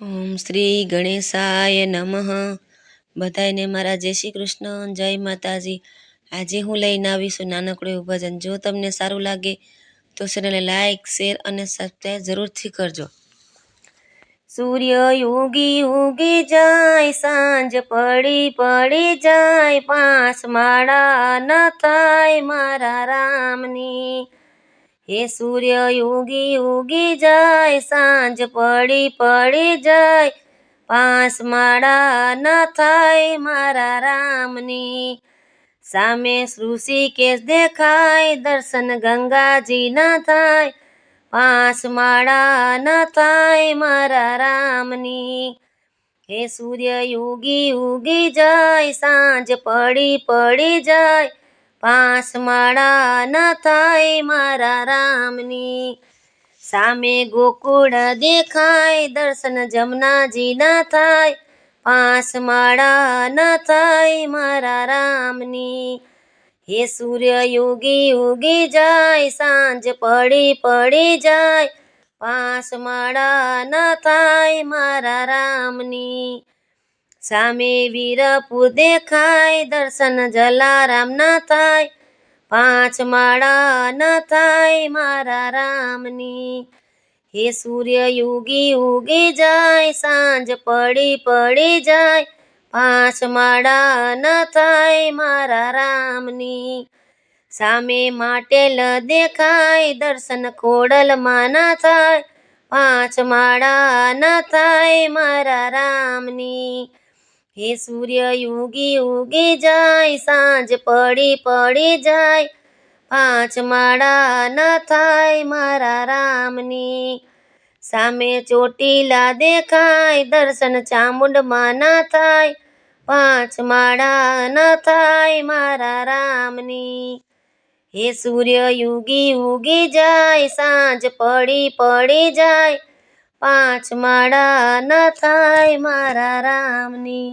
ઓમ શ્રી ગણેશાય નમઃ. બધાને મારા જય શ્રી કૃષ્ણ, જય માતાજી. આજે હું લઈને આવીશું નાનકડું એવું ભજન. જો તમને સારું લાગે તો ચેનલને લાઈક, શેર અને સબસ્ક્રાઈબ જરૂરથી કરજો. સૂર્ય ઉગી ઉગી જાય, સાંજ પડી પડી જાય, પાંચ માળા ન થાય મારા રામની. હે સૂર્ય ઉગી ઉગી જાય, સાંજ પડી પડી જાય, પાંચ માળા ન થાય મારા રામની. સામે ઋષિકેશ દેખાય, દર્શન ગંગાજી ન થાય, પાંચ માળા ન થાય મારા રામની. હે સૂર્ય ઉગી ઉગી જાય, સાંજ પડી પડી જાય, પાંચ માળા ન થાય મારા રામની. સામે ગોકુળ દેખાય, દર્શન જમનાજી ન થાય, પાંચ માળા ન થાય મારા રામની. હે સૂર્ય ઉગી ઉગી જાય, સાંજ પડી પડી જાય, પાંચ માળા ન થાય મારા રામની. સામે વીરપુર દેખાય, દર્શન જલારામ ન થાય, પાંચ માળા ન થાય મારા રામની. હે સૂર્ય ઉગી ઉગી જાય, સાંજ પડી પડી જાય, પાંચ માળા ન થાય મારા રામની. સામે માટેલ દેખાય, દર્શન ખોડલમાં ન થાય, પાંચ માળા ન થાય મારા રામની. હે સૂર્ય ઉગી ઉગી જાય, સાંજ પડી પડી જાય, પાંચ માળા ન થાય મારા રામની. સામે ચોટીલા દેખાય, દર્શન ચામુંડમાં ન થાય, પાંચ માળા ન થાય મારા રામની. હે સૂર્ય ઉગી ઉગી જાય, સાંજ પડી પડી જાય, પાંચ માળા ન થાય મારા રામની.